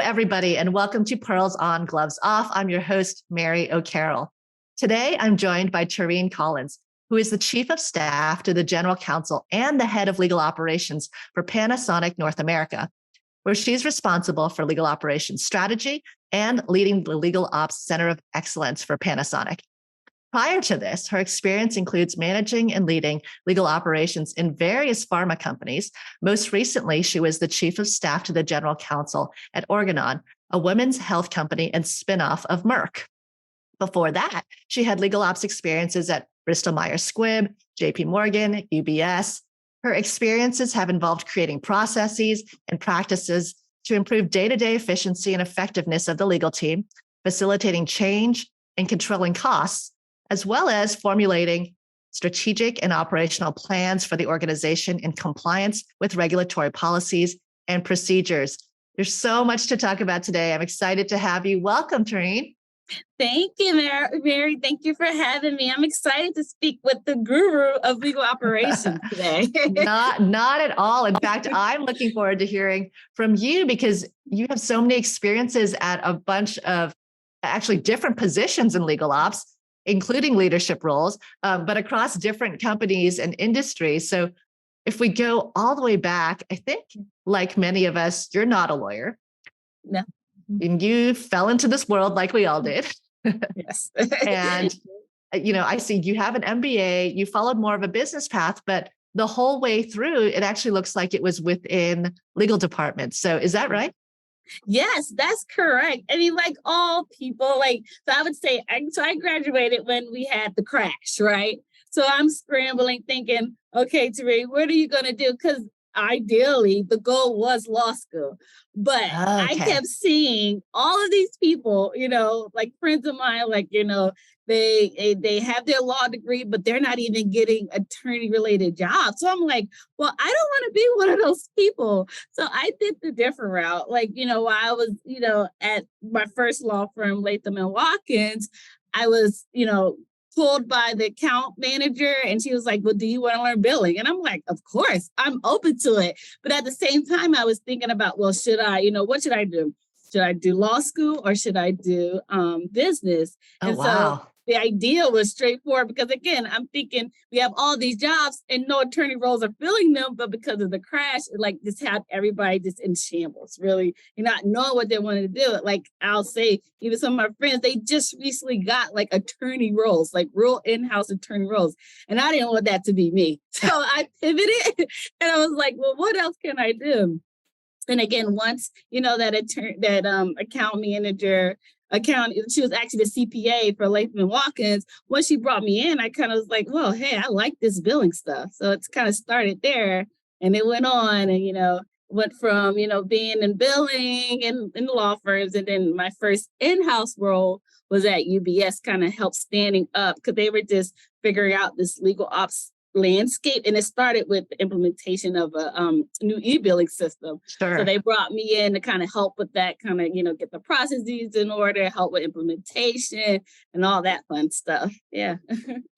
everybody, and welcome to Pearls On, Gloves Off. I'm your host, Mary O'Carroll. Today, I'm joined by Terrene Collins, who is the Chief of Staff to the General Counsel and the Head of Legal Operations for Panasonic North America, where she's responsible for legal operations strategy and leading the Legal Ops Center of Excellence for Panasonic. Prior to this, her experience includes managing and leading legal operations in various pharma companies. Most recently, she was the Chief of Staff to the General Counsel at Organon, a women's health company and spinoff of Merck. Before that, she had legal ops experiences at Bristol Myers Squibb, JP Morgan, UBS. Her experiences have involved creating processes and practices to improve day-to-day efficiency and effectiveness of the legal team, facilitating change and controlling costs, as well as formulating strategic and operational plans for the organization in compliance with regulatory policies and procedures. There's so much to talk about today. I'm excited to have you. Welcome, Terrene. Thank you, Mary. Thank you for having me. I'm excited to speak with the guru of legal operations today. Not at all. In fact, I'm looking forward to hearing from you because you have so many experiences at a bunch of actually different positions in legal ops, including leadership roles, but across different companies and industries. So if we go all the way back, I think like many of us, you're not a lawyer. No. And you fell into this world like we all did. Yes. And, I see you have an MBA, you followed more of a business path, but the whole way through, it actually looks like it was within legal departments. So is that right? Yes, that's correct. I mean, like all people, so I would say, I graduated when we had the crash, right? So I'm scrambling thinking, okay, Terrene, what are you going to do? Because ideally, the goal was law school. But I kept seeing all of these people, like friends of mine, they have their law degree, but they're not even getting attorney-related jobs. So I'm like, well, I don't want to be one of those people. So I did the different route. While I was, at my first law firm, Latham and Watkins, I was, pulled by the account manager and she was like, well, do you want to learn billing? And I'm like, of course, I'm open to it. But at the same time, I was thinking about, well, what should I do? Should I do law school or should I do business? Wow. So the idea was straightforward because, again, I'm thinking we have all these jobs and no attorney roles are filling them. But because of the crash, just had everybody just in shambles, really, not knowing what they wanted to do. I'll say, even some of my friends, they just recently got attorney roles, real in-house attorney roles. And I didn't want that to be me. So I pivoted and I was like, well, what else can I do? And again, once, that account manager, she was actually the CPA for Latham and Watkins. Once she brought me in, I kind of was like, well, hey, I like this billing stuff. So it's kind of started there and it went on and, went from, being in billing and in law firms. And then my first in-house role was at UBS, kind of helped standing up because they were just figuring out this legal ops landscape. And it started with the implementation of a new e-billing system. Sure. So they brought me in to kind of help with that, kind of, get the processes in order, help with implementation and all that fun stuff. Yeah.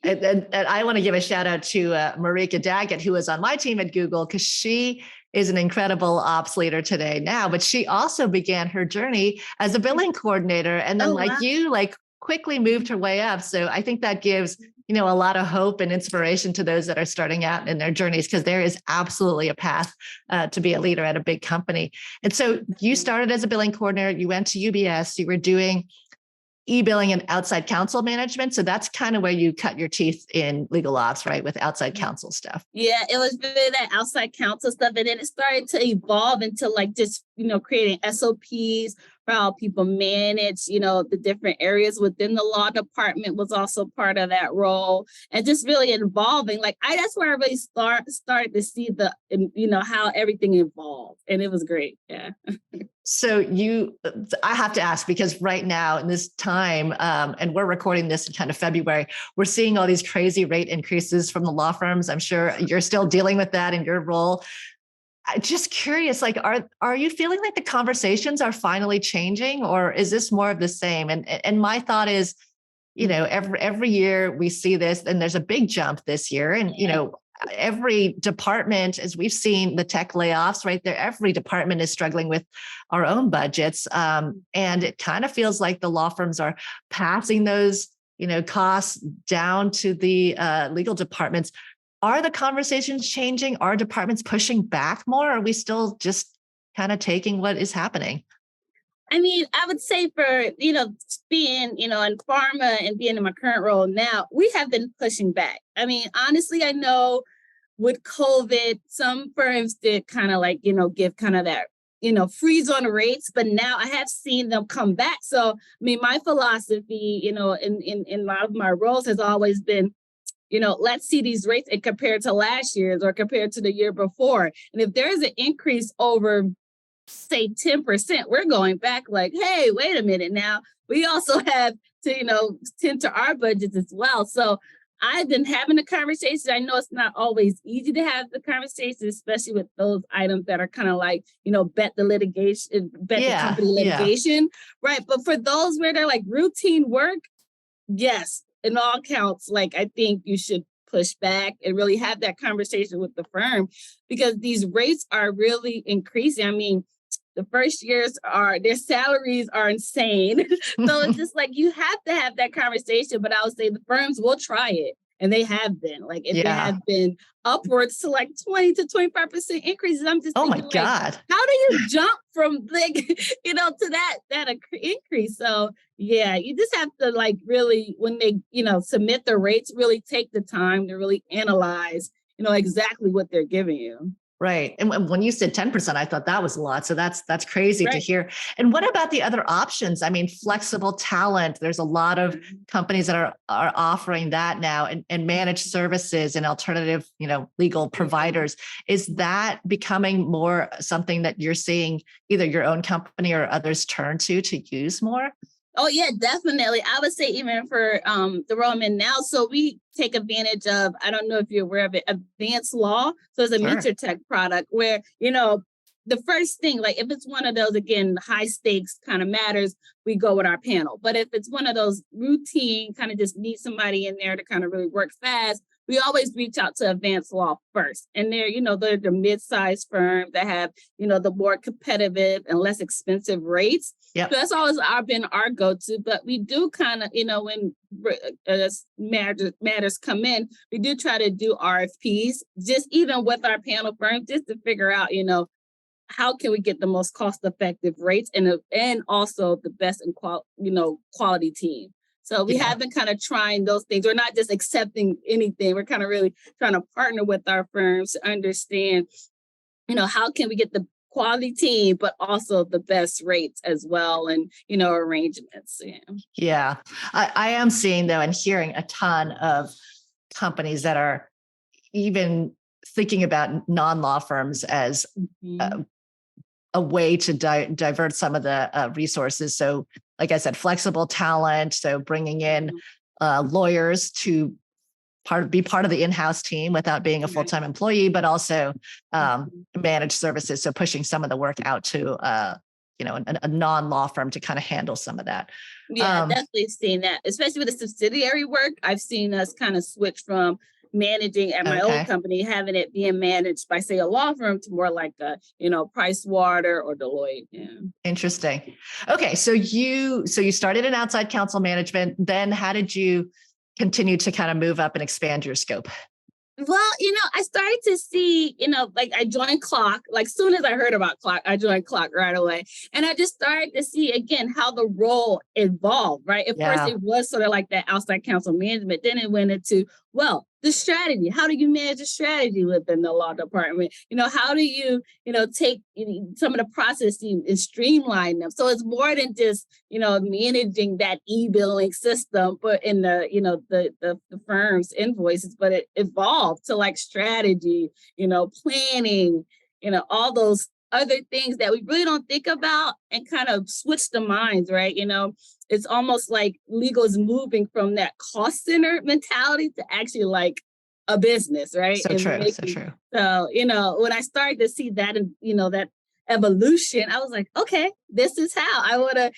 and I want to give a shout out to Marika Daggett, who was on my team at Google, because she is an incredible ops leader today now, but she also began her journey as a billing coordinator. And then you quickly moved her way up. So I think that gives, a lot of hope and inspiration to those that are starting out in their journeys, because there is absolutely a path to be a leader at a big company. And so you started as a billing coordinator, you went to UBS, you were doing e-billing and outside counsel management. So that's kind of where you cut your teeth in legal ops, right? With outside counsel stuff. Yeah, it was really that outside counsel stuff. And then it started to evolve into just, creating SOPs for how people manage, the different areas within the law department was also part of that role. And just really evolving. That's where I really started to see how everything evolved. And it was great. Yeah. So I have to ask, because right now in this time, and we're recording this in kind of February, we're seeing all these crazy rate increases from the law firms. I'm sure you're still dealing with that in your role. I'm just curious, are you feeling like the conversations are finally changing, or is this more of the same? And my thought is, every year we see this, and there's a big jump this year. And, every department, as we've seen the tech layoffs right there, every department is struggling with our own budgets. And it kind of feels like the law firms are passing those, costs down to the legal departments. Are the conversations changing? Are departments pushing back more? Or are we still just kind of taking what is happening? I mean, I would say for, being, in pharma and being in my current role now, we have been pushing back. I mean, honestly, I know with COVID, some firms did kind of like, give kind of that, freeze on rates, but now I have seen them come back. So, I mean, my philosophy, in a lot of my roles has always been, let's see these rates and compared to last year's or compared to the year before. And if there's an increase over, say 10%, we're going back like, hey, wait a minute now. We also have to, tend to our budgets as well. So I've been having the conversation. I know it's not always easy to have the conversation, especially with those items that are kind of like, bet the company litigation, right? But for those where they're like routine work, yes, in all counts, like I think you should push back and really have that conversation with the firm because these rates are really increasing. I mean, the first years their salaries are insane. So it's just like you have to have that conversation. But I would say the firms will try it. And they have been like, if there have been upwards to like 20 to 25% increases, I'm just thinking, like, how do you jump from like, to that increase? So yeah, you just have to like really, when they, submit the rates, really take the time to really analyze, exactly what they're giving you. Right. And when you said 10%, I thought that was a lot. So that's crazy to hear. And what about the other options? I mean, flexible talent, there's a lot of companies that are offering that now and managed services and alternative, legal providers. Is that becoming more something that you're seeing either your own company or others turn to use more? Oh, yeah, definitely. I would say even for the role I'm in now. So we take advantage of, I don't know if you're aware of it, advanced law. So it's a Mentor Tech product where, the first thing, like if it's one of those, again, high stakes kind of matters, we go with our panel. But if it's one of those routine, kind of just need somebody in there to kind of really work fast, we always reach out to advanced law first. And they're the mid-sized firms that have, the more competitive and less expensive rates. Yep. So that's always been our go-to. But we do kind of, when matters come in, we do try to do RFPs, just even with our panel firms, just to figure out, how can we get the most cost-effective rates and also the best and quality team. So we have been kind of trying those things. We're not just accepting anything. We're kind of really trying to partner with our firms to understand, how can we get the quality team, but also the best rates as well and, arrangements. Yeah. I am seeing though and hearing a ton of companies that are even thinking about non-law firms as a way to divert some of the resources. So like I said, flexible talent. So bringing in lawyers to be part of the in-house team without being a full-time employee, but also managed services. So pushing some of the work out to, a non-law firm to kind of handle some of that. Yeah, definitely seen that, especially with the subsidiary work. I've seen us kind of switch from managing at my old company, having it being managed by, say, a law firm to more like a, Pricewater or Deloitte. Yeah. Interesting. Okay. So you started in outside counsel management. Then how did you continue to kind of move up and expand your scope? Well, I started to see, like I joined Clock, like soon as I heard about Clock, I joined Clock right away. And I just started to see again, how the role evolved, right? At first it was sort of like that outside counsel management. Then it went into, the strategy. How do you manage a strategy within the law department? How do you, take some of the processes and streamline them? So it's more than just, managing that e-billing system, but in the, the firm's invoices, but it evolved to like strategy, planning, all those other things that we really don't think about and kind of switch the minds, right? It's almost like legal is moving from that cost center mentality to actually like a business, right? So true. So, when I started to see that and, that evolution, I was like, okay, this is how I want to,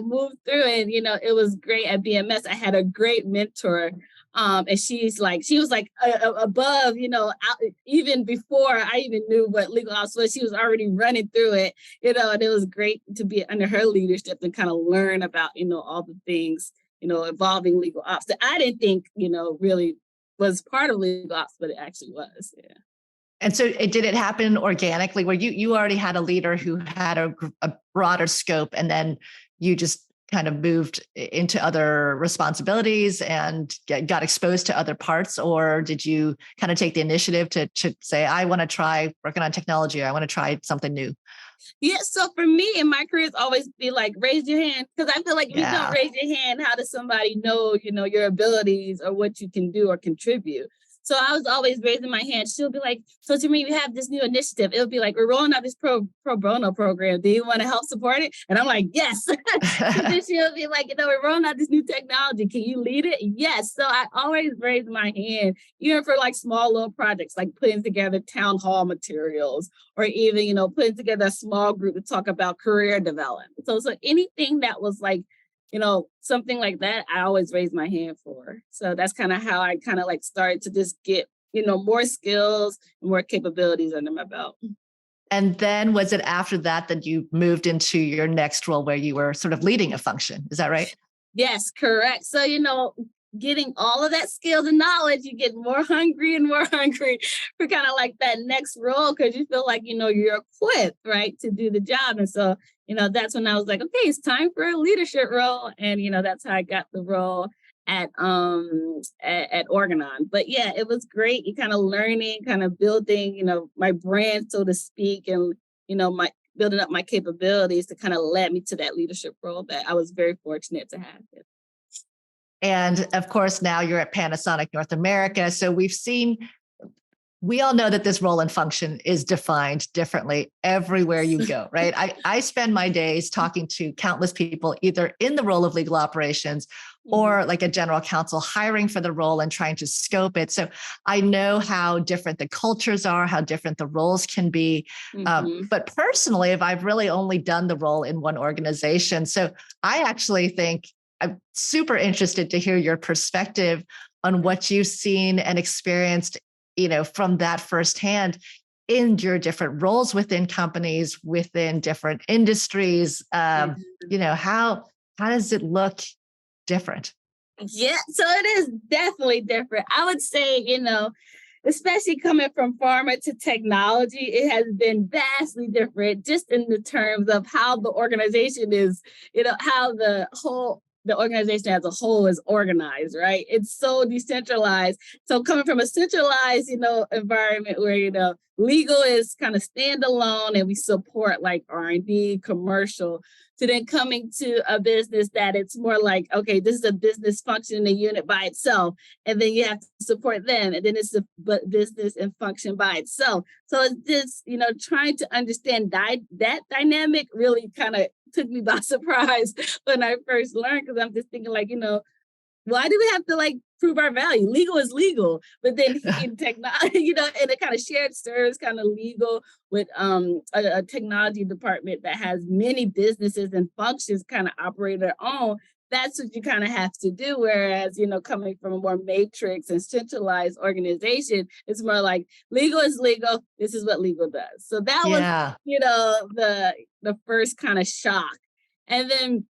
move through. And, it was great at BMS. I had a great mentor And she was like above, even before I even knew what legal ops was, she was already running through it, and it was great to be under her leadership and kind of learn about, all the things, involving legal ops that I didn't think, really was part of legal ops, but it actually was. Yeah. And so did it happen organically where you already had a leader who had a broader scope, and then you just kind of moved into other responsibilities and got exposed to other parts? Or did you kind of take the initiative to say, I want to try working on technology, or I want to try something new? Yeah, so for me in my career, it's always be like, raise your hand. Because I feel like if you don't raise your hand, how does somebody know, your abilities or what you can do or contribute? So I was always raising my hand. She'll be like, so to me, we have this new initiative. It'll be like, we're rolling out this pro bono program. Do you want to help support it? And I'm like, yes. And then she'll be like, we're rolling out this new technology. Can you lead it? Yes. So I always raise my hand, even for like small little projects, like putting together town hall materials, or even, putting together a small group to talk about career development. So anything that was like, something like that, I always raise my hand for. So that's kind of how I kind of like started to just get, more skills and more capabilities under my belt. And then was it after that you moved into your next role where you were sort of leading a function? Is that right? Yes, correct. So, getting all of that skills and knowledge, you get more hungry and more hungry for kind of like that next role, because you feel like, you're equipped, right, to do the job. And so, that's when I was like, okay, it's time for a leadership role. And, that's how I got the role at Organon. But yeah, it was great. You kind of learning, kind of building, my brand, so to speak, and, my building up my capabilities to kind of led me to that leadership role that I was very fortunate to have. And of course, now you're at Panasonic North America. So we all know that this role and function is defined differently everywhere you go, right? I spend my days talking to countless people, either in the role of legal operations or like a general counsel hiring for the role and trying to scope it. So I know how different the cultures are, how different the roles can be. But personally, I've really only done the role in one organization. So I actually think I'm super interested to hear your perspective on what you've seen and experienced, from that firsthand in your different roles within companies, within different industries. How does it look different? Yeah, so it is definitely different. I would say, especially coming from pharma to technology, it has been vastly different just in the terms of how the organization is, how the organization as a whole is organized, right? It's so decentralized. So coming from a centralized, environment where, legal is kind of standalone and we support like R&D, commercial, to then coming to a business that it's more like, okay, this is a business function in a unit by itself. And then you have to support them. And then it's a business and function by itself. So it's just, trying to understand that dynamic really kind of took me by surprise when I first learned, because I'm just thinking like, why do we have to like prove our value? Legal is legal, but then in technology, and a kind of shared service kind of legal with a technology department that has many businesses and functions kind of operate their own. That's what you kind of have to do. Whereas, coming from a more matrix and centralized organization, it's more like legal is legal. This is what legal does. So that was, the first kind of shock. And then,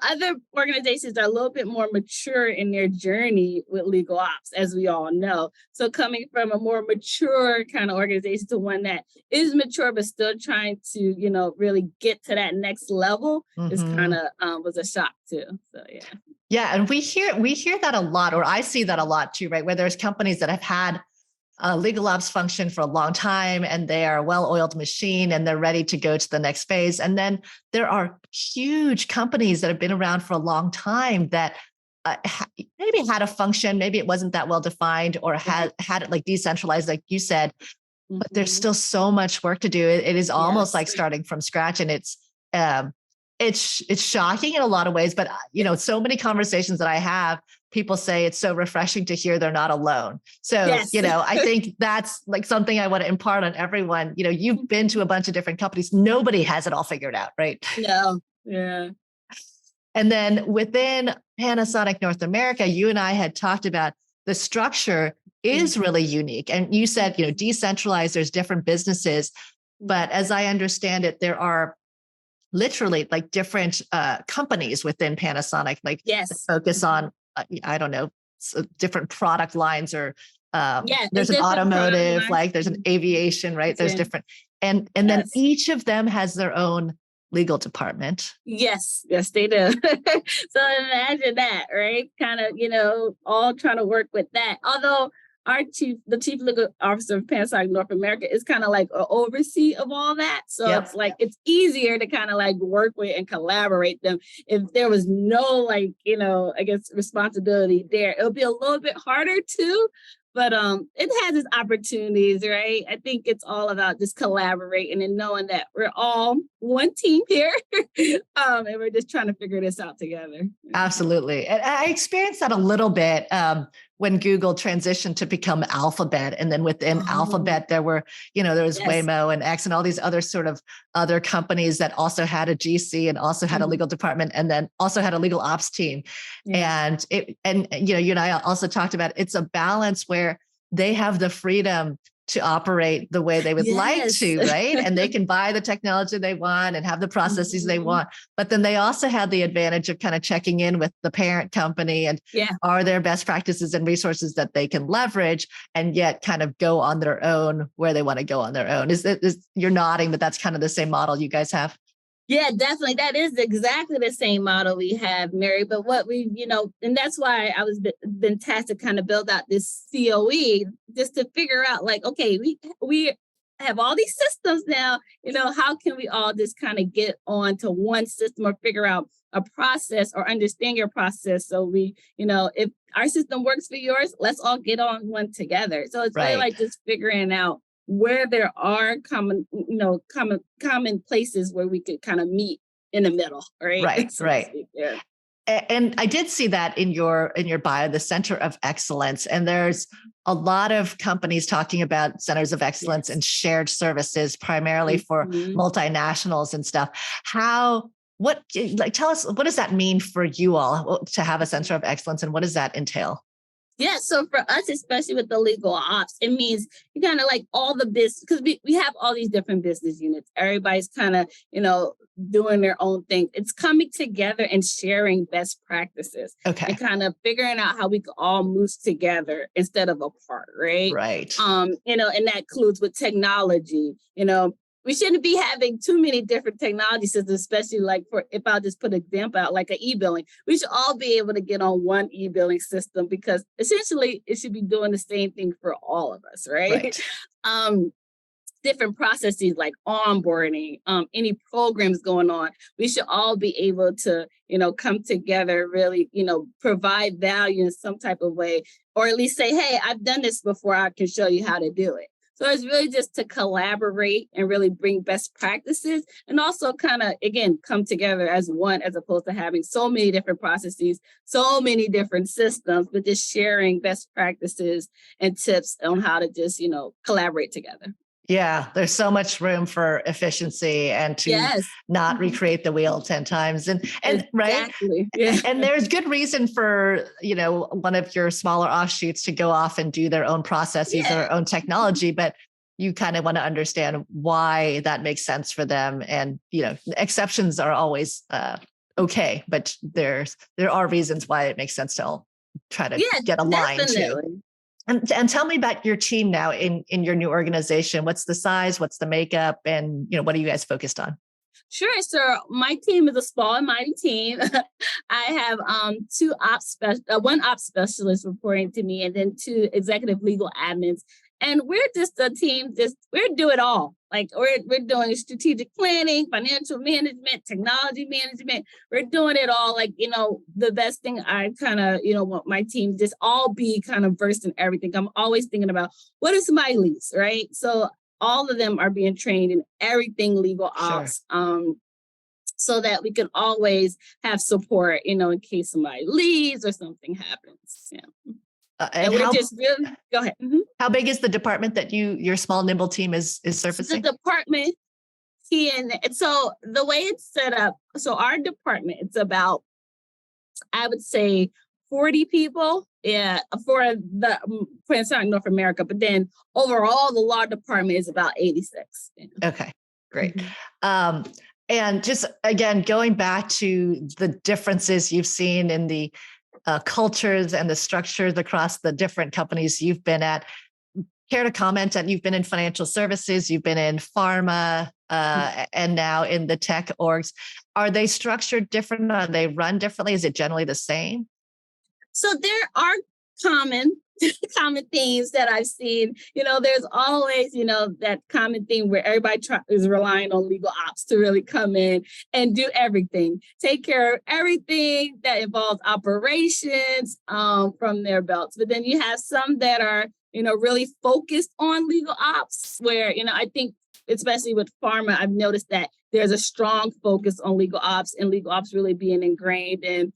other organizations are a little bit more mature in their journey with legal ops, as we all know. So coming from a more mature kind of organization to one that is mature, but still trying to, really get to that next level is kind of was a shock too. So, yeah. Yeah. And we hear that a lot, or I see that a lot too, right? Where there's companies that have had a legal ops function for a long time and they are a well-oiled machine and they're ready to go to the next phase. And then there are huge companies that have been around for a long time that maybe had a function, maybe it wasn't that well defined, or had it like decentralized, like you said, but there's still so much work to do. It is almost like starting from scratch, and it's shocking in a lot of ways, but so many conversations that I have, people say it's so refreshing to hear they're not alone. So, I think that's like something I want to impart on everyone. You've been to a bunch of different companies. Nobody has it all figured out, right? No. Yeah. And then within Panasonic North America, you and I had talked about the structure is really unique. And you said, decentralized, there's different businesses. But as I understand it, there are literally like different companies within Panasonic, like focus on, I don't know, different product lines or there's an automotive, like there's an aviation, right? There's different, and then each of them has their own legal department. Yes, they do. So imagine that, right? Kind of, all trying to work with that. Although the chief legal officer of Panasonic North America is kind of like an oversee of all that. So it's like, it's easier to kind of like work with and collaborate them. If there was no I guess responsibility there, it'll be a little bit harder too. But it has its opportunities, right? I think it's all about just collaborating and knowing that we're all one team here, and we're just trying to figure this out together. Absolutely. And I experienced that a little bit when Google transitioned to become Alphabet. And then within Alphabet, there were, there was Waymo and X and all these other sort of other companies that also had a GC and also had a legal department and then also had a legal ops team. And you and I also talked about it's a balance where they have the freedom to operate the way they would like to, right? And they can buy the technology they want and have the processes they want. But then they also have the advantage of kind of checking in with the parent company and are there best practices and resources that they can leverage and yet kind of go on their own where they want to go on their own. You're nodding, but that's kind of the same model you guys have. Yeah, definitely. That is exactly the same model we have, Mary. But what we, and that's why I was been tasked to kind of build out this COE just to figure out like, okay, we have all these systems now, how can we all just kind of get onto one system or figure out a process or understand your process. So we, if our system works for yours, let's all get on one together. So it's really like just figuring out where there are common places where we could kind of meet in the middle, right? Right. Yeah. And I did see that in your bio, the Center of Excellence. And there's a lot of companies talking about centers of excellence and shared services, primarily for multinationals and stuff. Tell us, what does that mean for you all to have a center of excellence and what does that entail? Yeah, so for us, especially with the legal ops, it means you kind of like all the business, because we have all these different business units. Everybody's kind of, doing their own thing. It's coming together and sharing best practices. Okay. And kind of figuring out how we can all move together instead of apart, right? Right. And that includes with technology, we shouldn't be having too many different technology systems, especially like if I'll just put an example out, like an e-billing. We should all be able to get on one e-billing system because essentially it should be doing the same thing for all of us, right? Different processes like onboarding, any programs going on. We should all be able to, come together, really, provide value in some type of way, or at least say, hey, I've done this before. I can show you how to do it. So it's really just to collaborate and really bring best practices and also kind of, again, come together as one, as opposed to having so many different processes, so many different systems, but just sharing best practices and tips on how to just, collaborate together. Yeah, there's so much room for efficiency and to not recreate the wheel 10 times. And right. Yeah. And there's good reason for, one of your smaller offshoots to go off and do their own processes or their own technology, but you kind of want to understand why that makes sense for them. And, exceptions are always okay, but there are reasons why it makes sense to all try to get aligned too. And tell me about your team now in your new organization. What's the size? What's the makeup? And, what are you guys focused on? Sure. So my team is a small and mighty team. I have one ops specialist reporting to me and then 2 executive legal admins. And we're just a team, we do it all. Like we're doing strategic planning, financial management, technology management. We're doing it all. Like, the best thing I kind of, want my team just all be kind of versed in everything. I'm always thinking about what is my lease, right? So all of them are being trained in everything legal ops. So that we can always have support, in case somebody leaves or something happens. Yeah. And we're just really, go ahead. Mm-hmm. How big is the department that your small nimble team is surfacing? The department, and so the way it's set up, so our department, it's about I would say 40 people, yeah, for the Panasonic North America. But then overall, the law department is about 86. Yeah. Okay, great. And just again, going back to the differences you've seen in the cultures and the structures across the different companies you've been at, care to comment that you've been in financial services, you've been in pharma, and now in the tech orgs. Are they structured different? Are they run differently? Is it generally the same? So there are common themes that I've seen. There's always, that common theme where everybody is relying on legal ops to really come in and do everything, take care of everything that involves operations from their belts. But then you have some that are, really focused on legal ops where, I think, especially with pharma, I've noticed that there's a strong focus on legal ops and legal ops really being ingrained in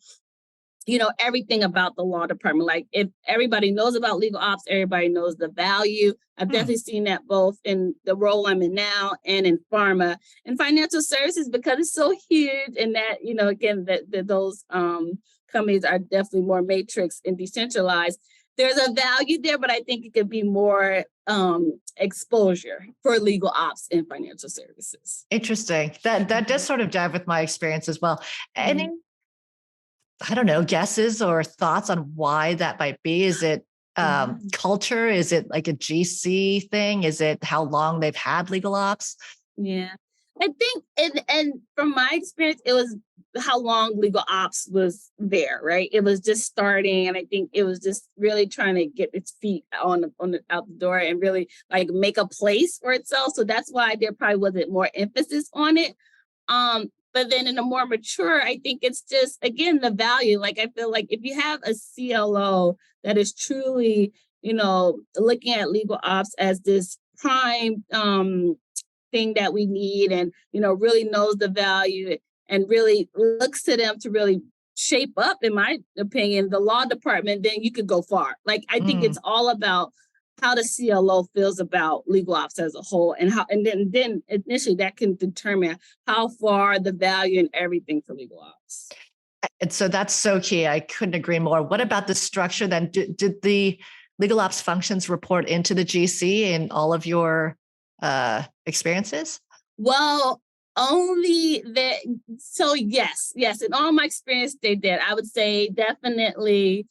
everything about the law department. Like if everybody knows about legal ops, everybody knows the value. I've definitely seen that both in the role I'm in now and in pharma and financial services, because it's so huge. And that, again, that those companies are definitely more matrix and decentralized. There's a value there, but I think it could be more exposure for legal ops and financial services. Interesting. That does sort of jive with my experience as well. Any I don't know, guesses or thoughts on why that might be? Is it culture? Is it like a GC thing? Is it how long they've had legal ops? Yeah, I think, and from my experience, it was how long legal ops was there, right? It was just starting, and I think it was just really trying to get its feet out the door and really like make a place for itself. So that's why there probably wasn't more emphasis on it. But then in a more mature, I think it's just, again, the value. Like, I feel like if you have a CLO that is truly, looking at legal ops as this prime thing that we need and, really knows the value and really looks to them to really shape up, in my opinion, the law department, then you could go far. Like, I think it's all about how the CLO feels about legal ops as a whole, and then initially that can determine how far the value and everything for legal ops. And so that's so key. I couldn't agree more. What about the structure then? Did the legal ops functions report into the GC in all of your experiences? Well, only that. So yes, in all my experience, they did. I would say definitely.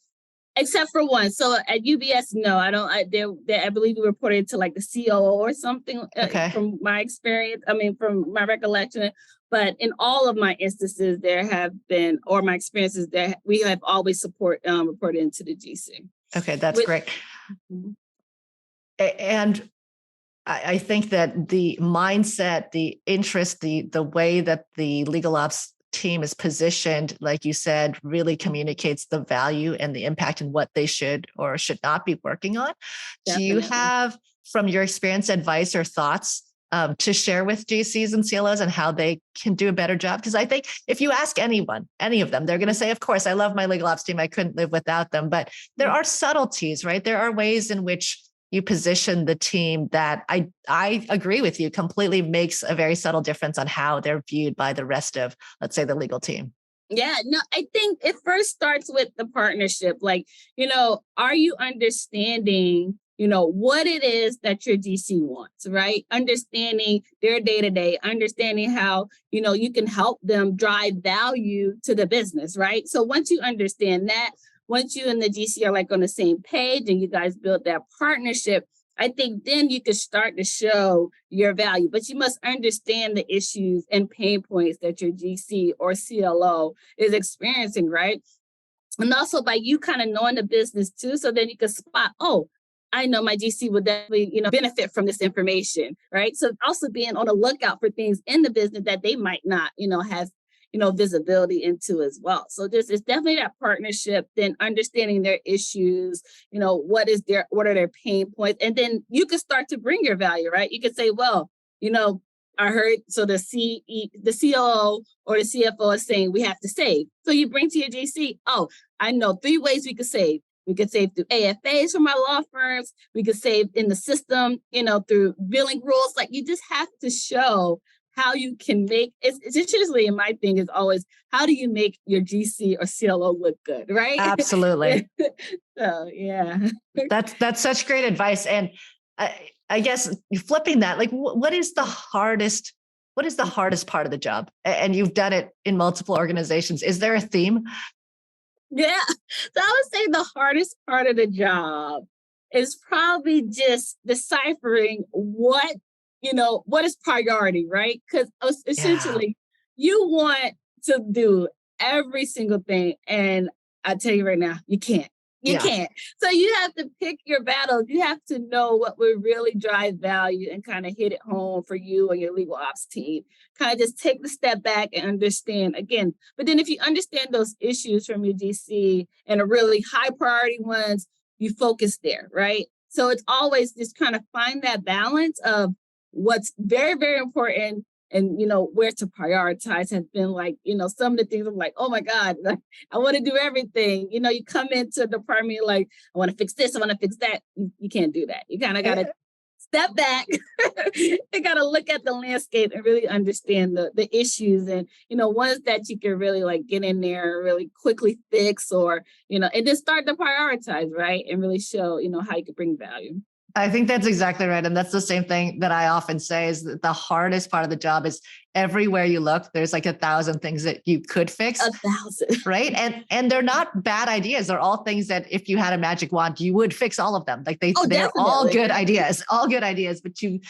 Except for one. So at UBS, no, I don't. I believe we reported to like the COO or something. From my experience, from my recollection. But in all of my instances, there have been, or my experiences, that we have always reported into the GC. Okay, that's great. And I think that the mindset, the interest, the way that the legal ops team is positioned, like you said, really communicates the value and the impact and what they should or should not be working on. Definitely. Do you have, from your experience, advice or thoughts to share with GCs and CLOs and how they can do a better job? Because I think if you ask anyone, any of them, they're going to say, of course, I love my legal ops team. I couldn't live without them. But there are subtleties, right? There are ways in which you position the team that I agree with you completely makes a very subtle difference on how they're viewed by the rest of, let's say, the legal team. Yeah, no, I think it first starts with the partnership. Like, are you understanding, what it is that your GC wants, right? Understanding their day-to-day, understanding how, you can help them drive value to the business, right? So once you understand that, once you and the GC are like on the same page and you guys build that partnership, I think then you can start to show your value. But you must understand the issues and pain points that your GC or CLO is experiencing, right? And also by you kind of knowing the business too, so then you can spot, I know my GC would definitely, benefit from this information, right? So also being on the lookout for things in the business that they might not, have visibility into as well. So this is definitely that partnership, then understanding their issues, what are their pain points? And then you can start to bring your value, right? You can say, well, I heard, so the COO or the CFO is saying we have to save. So you bring to your GC, I know 3 ways we could save. We could save through AFAs from our law firms. We could save in the system, through billing rules. Like, you just have to show how you can make it's essentially, in my thing is always, how do you make your GC or CLO look good, right? Absolutely. So yeah. That's such great advice. And I guess flipping that, like, what is the hardest part of the job? And you've done it in multiple organizations. Is there a theme? Yeah. So I would say the hardest part of the job is probably just deciphering what is priority, right? Because Yeah. essentially you want to do every single thing. And I tell you right now, you can't. You Yeah. can't. So you have to pick your battles. You have to know what would really drive value and kind of hit it home for you and your legal ops team. Kind of just take the step back and understand again. But then if you understand those issues from your GC and the really high priority ones, you focus there, right? So it's always just kind of find that balance of what's very, very important and, where to prioritize has been like, some of the things I'm like, oh my God, like, I want to do everything. You come into the department, you're like, I want to fix this, I want to fix that. You can't do that. You kind of got to step back. You got to look at the landscape and really understand the issues and, ones that you can really like get in there and really quickly fix or, and then start to prioritize, right? And really show, how you could bring value. I think that's exactly right. And that's the same thing that I often say is that the hardest part of the job is everywhere you look, there's like 1,000 things that you could fix. 1,000. Right. And they're not bad ideas. They're all things that if you had a magic wand, you would fix all of them. Like they're all good ideas, but you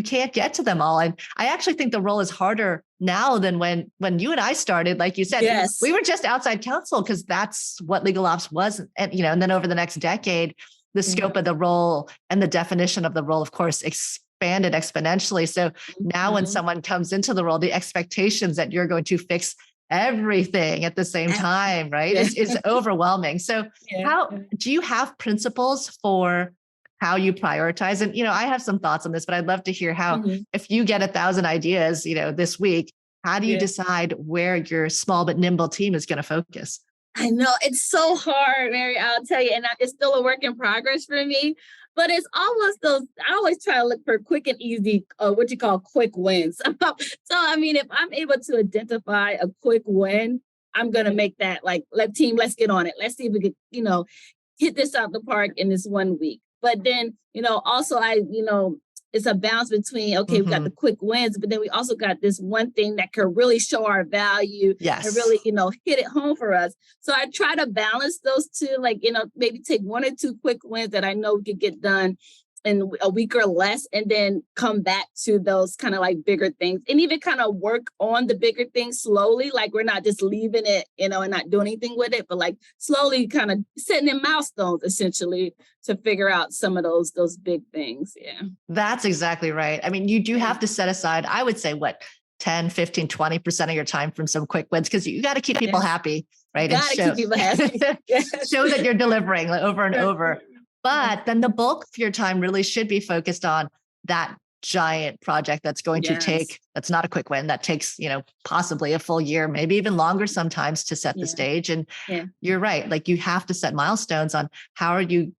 can't get to them all. And I actually think the role is harder now than when you and I started. Like you said, yes. We were just outside counsel because that's what legal ops was. And, and then over the next decade, the scope of the role and the definition of the role, of course, expanded exponentially. So now when someone comes into the role, the expectations that you're going to fix everything at the same time, right? Is overwhelming. So how do you have principles for how you prioritize? And, I have some thoughts on this, but I'd love to hear how, if you get 1,000 ideas, this week, how do you decide where your small but nimble team is going to focus? I know it's so hard, Mary, I'll tell you, and it's still a work in progress for me, but it's almost I always try to look for quick and easy, what you call quick wins. So, I mean, if I'm able to identify a quick win, I'm going to make that like, let's get on it. Let's see if we can, hit this out the park in this 1 week. But then, also it's a balance between, okay, we got the quick wins, but then we also got this one thing that could really show our value and really, hit it home for us. So I try to balance those two, like, maybe take 1 or 2 quick wins that I know we could get done in a week or less, and then come back to those kind of like bigger things and even kind of work on the bigger things slowly. Like we're not just leaving it, and not doing anything with it, but like slowly kind of setting in milestones essentially to figure out some of those big things. Yeah. That's exactly right. I mean, you do have to set aside, I would say 10, 15, 20% of your time from some quick wins, because you got to keep people happy, right? You gotta keep people happy. Show that you're delivering over and over. But then the bulk of your time really should be focused on that giant project that's going to take, that's not a quick win, that takes, possibly a full year, maybe even longer sometimes to set the stage. And you're right. Like you have to set milestones on how are you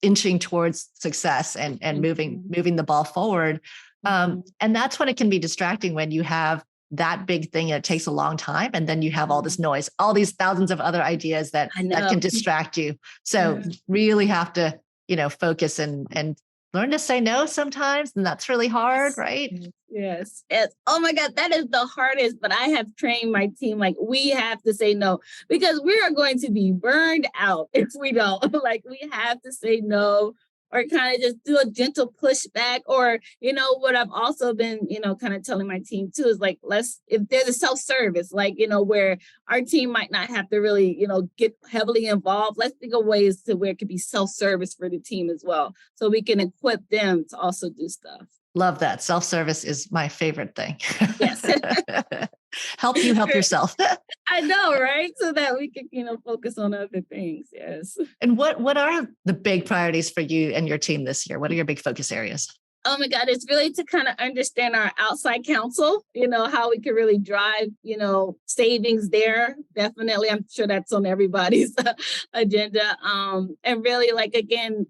inching towards success and moving the ball forward. And that's when it can be distracting, when you have that big thing and it takes a long time. And then you have all this noise, all these thousands of other ideas that can distract you. So really have to, focus and learn to say no sometimes. And that's really hard, right? Yes. Oh my God, that is the hardest. But I have trained my team, like we have to say no, because we are going to be burned out if we don't. Like we have to say no, or kind of just do a gentle pushback. Or, what I've also been, kind of telling my team too, is like, if there's a self-service, like, where our team might not have to really, get heavily involved, let's think of ways to where it could be self-service for the team as well. So we can equip them to also do stuff. Love that. Self-service is my favorite thing. Yes. Help yourself. I know, right? So that we can, focus on other things. Yes. And what are the big priorities for you and your team this year? What are your big focus areas? Oh my God, it's really to kind of understand our outside counsel, how we can really drive, savings there. Definitely. I'm sure that's on everybody's agenda. And really, like, again,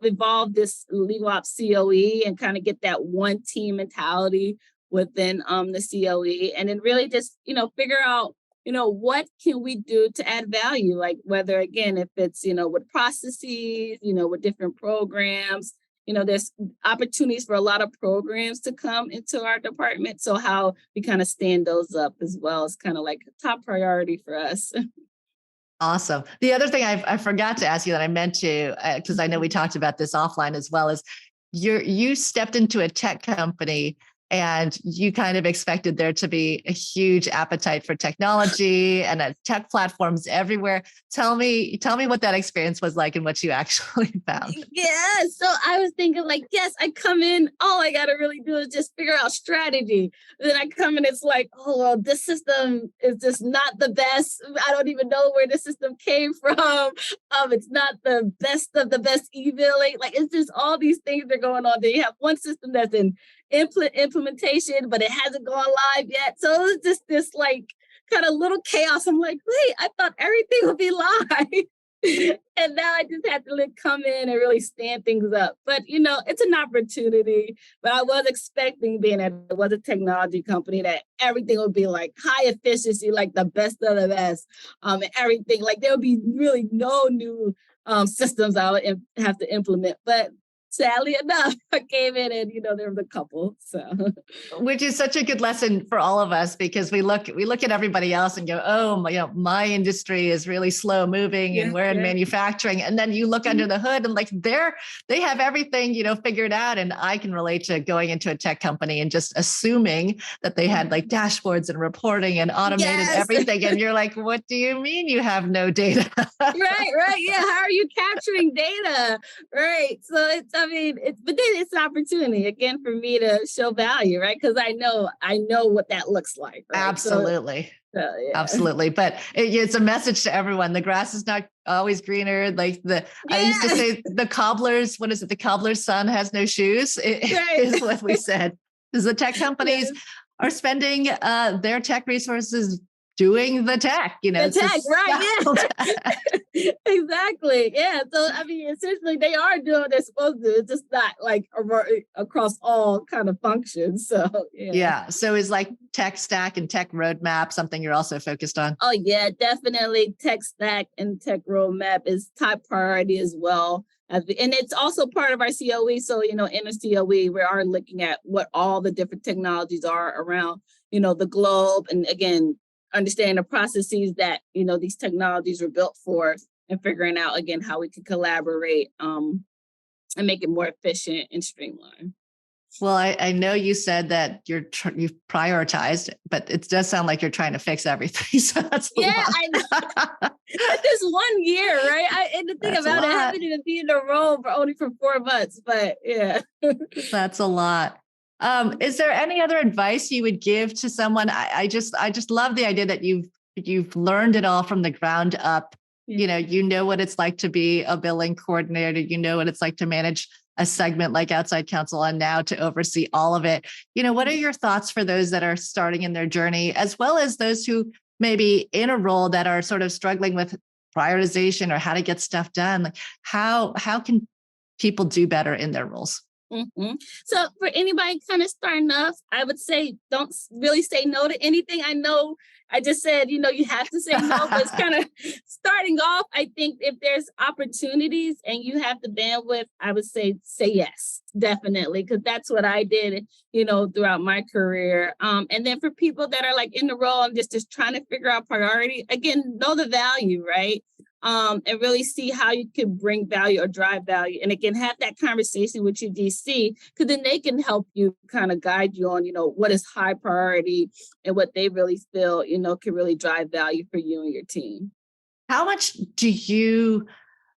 evolve this legal ops COE and kind of get that one team mentality within the COE, and then really just, figure out, what can we do to add value? Like whether, again, if it's, with processes, with different programs, there's opportunities for a lot of programs to come into our department. So how we kind of stand those up as well is kind of like a top priority for us. Awesome. The other thing I forgot to ask you that I meant to, because I know we talked about this offline as well, is you stepped into a tech company and you kind of expected there to be a huge appetite for technology and tech platforms everywhere. Tell me what that experience was like and what you actually found. Yeah. So I was thinking like, yes, I come in, all I got to really do is just figure out strategy. Then I come in, it's like, oh, well, this system is just not the best. I don't even know where the system came from. It's not the best of the best e-billing. Like, it's just all these things that are going on. Then you have one system that's in implementation, but it hasn't gone live yet. So it was just this like kind of little chaos. I'm like, wait, I thought everything would be live. And now I just had to like come in and really stand things up. But, it's an opportunity. But I was expecting, being that it was a technology company, that everything would be like high efficiency, like the best of the best. And everything, like there would be really no new systems I would have to implement. But sadly enough, I came in and, there was a couple. So, which is such a good lesson for all of us, because we look at everybody else and go, oh, my industry is really slow moving and we're in manufacturing. And then you look under the hood and like they have everything, figured out. And I can relate to going into a tech company and just assuming that they had like dashboards and reporting and automated everything. And you're like, what do you mean you have no data? Right. Yeah. How are you capturing data? Right. So but then it's an opportunity again for me to show value, right? Because I know what that looks like. Right? Absolutely. Yeah. Absolutely. But it's a message to everyone. The grass is not always greener. Like I used to say the cobbler's, what is it? The cobbler's son has no shoes is what we said. Because the tech companies are spending their tech resources doing the tech, the tech, right? Yeah, exactly. Yeah. So essentially, they are doing what they're supposed to do. It's just not like across all kind of functions. So yeah. So is like tech stack and tech roadmap something you're also focused on? Oh yeah, definitely. Tech stack and tech roadmap is top priority as well. And it's also part of our COE. So in the COE, we are looking at what all the different technologies are around the globe, and again, understand the processes that, these technologies were built for, and figuring out, again, how we can collaborate and make it more efficient and streamlined. Well, I know you said that you've prioritized, but it does sound like you're trying to fix everything. So that's I know. This 1 year, right? And the thing about it, I haven't even been in a role for 4 months, but yeah. That's a lot. Is there any other advice you would give to someone? I just love the idea that you've learned it all from the ground up. Yeah. You know what it's like to be a billing coordinator. You know what it's like to manage a segment like outside counsel, and now to oversee all of it. What are your thoughts for those that are starting in their journey, as well as those who may be in a role that are sort of struggling with prioritization or how to get stuff done? Like how can people do better in their roles? Mm-hmm. So for anybody kind of starting off, I would say don't really say no to anything. I know I just said, you have to say no, but it's kind of starting off. I think if there's opportunities and you have the bandwidth, I would say yes, definitely. Because that's what I did, throughout my career. And then for people that are like in the role and just trying to figure out priority, again, know the value, right? And really see how you can bring value or drive value. And again, have that conversation with your DC, because then they can help you kind of guide you on, what is high priority and what they really feel, can really drive value for you and your team. How much do you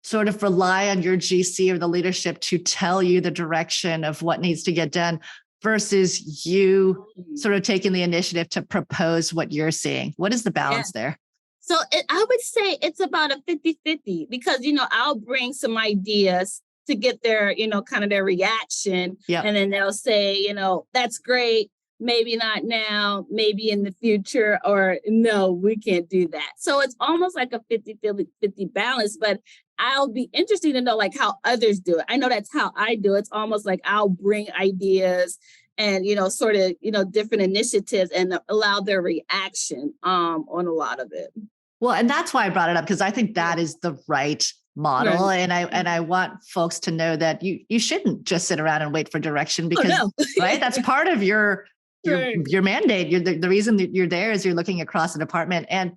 sort of rely on your GC or the leadership to tell you the direction of what needs to get done versus you sort of taking the initiative to propose what you're seeing? What is the balance there? So I would say it's about a 50-50 because, I'll bring some ideas to get their, kind of their reaction. Yep. And then they'll say, that's great. Maybe not now, maybe in the future, or no, we can't do that. So it's almost like a 50-50 balance, but I'll be interested to know like how others do it. I know that's how I do it. It's almost like I'll bring ideas and, sort of, different initiatives and allow their reaction on a lot of it. Well, and that's why I brought it up, because I think that is the right model. Right. And I want folks to know that you shouldn't just sit around and wait for direction, because right, that's part of your mandate. The reason that you're there is you're looking across the department, and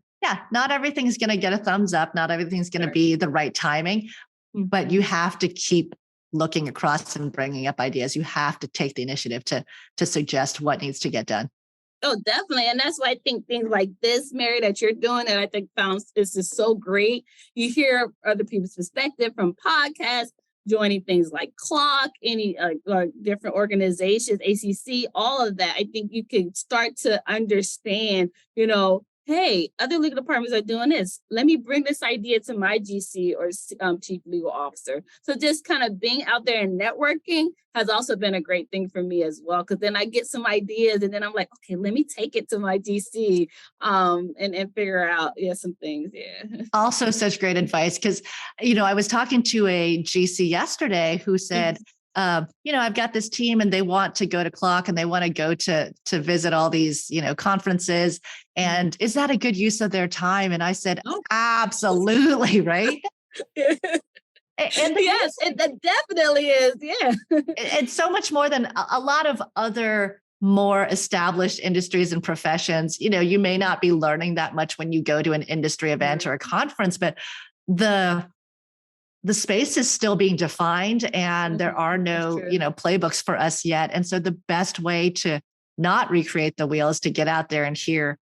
not everything's going to get a thumbs up. Not everything's going to be the right timing, but you have to keep looking across and bringing up ideas. You have to take the initiative to suggest what needs to get done. Oh, definitely. And that's why I think things like this, Mary, that you're doing, and I think this is so great. You hear other people's perspective from podcasts, joining things like Clock, any different organizations, ACC, all of that. I think you can start to understand, hey, other legal departments are doing this. Let me bring this idea to my GC or chief legal officer. So just kind of being out there and networking has also been a great thing for me as well, because then I get some ideas and then I'm like, okay, let me take it to my GC and figure out some things. Yeah. Also such great advice, because, I was talking to a GC yesterday who said, I've got this team and they want to go to Clock and they want to go to visit all these, conferences. And is that a good use of their time? And I said, absolutely. Right. And yes, that definitely is. Yeah. It's so much more than a lot of other more established industries and professions. You may not be learning that much when you go to an industry event or a conference, but the space is still being defined, and there are no, playbooks for us yet. And so the best way to not recreate the wheel is to get out there and hear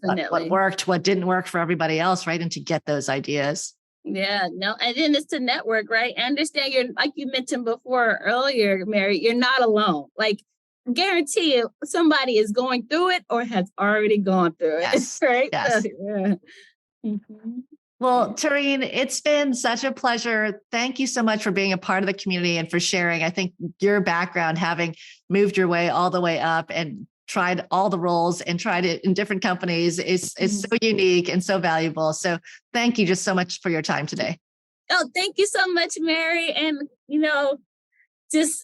what worked, what didn't work for everybody else, right? And to get those ideas. Yeah, no, and then it's to network, right? I understand like you mentioned before earlier, Mary, you're not alone. Like, guarantee you somebody is going through it or has already gone through it. Yes. Right? Yes. Yeah. Mm-hmm. Well, Terrene, it's been such a pleasure. Thank you so much for being a part of the community and for sharing. I think your background, having moved your way all the way up and tried all the roles and tried it in different companies, is so unique and so valuable. So thank you just so much for your time today. Oh, thank you so much, Mary. And,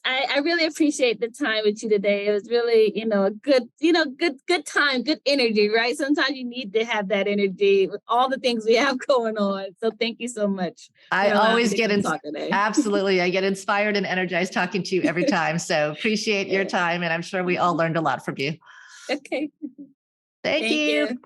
I really appreciate the time with you today. It was really, a good time, good energy, right? Sometimes you need to have that energy with all the things we have going on. So thank you so much. I always get absolutely. I get inspired and energized talking to you every time. So appreciate your time. And I'm sure we all learned a lot from you. Okay. Thank you.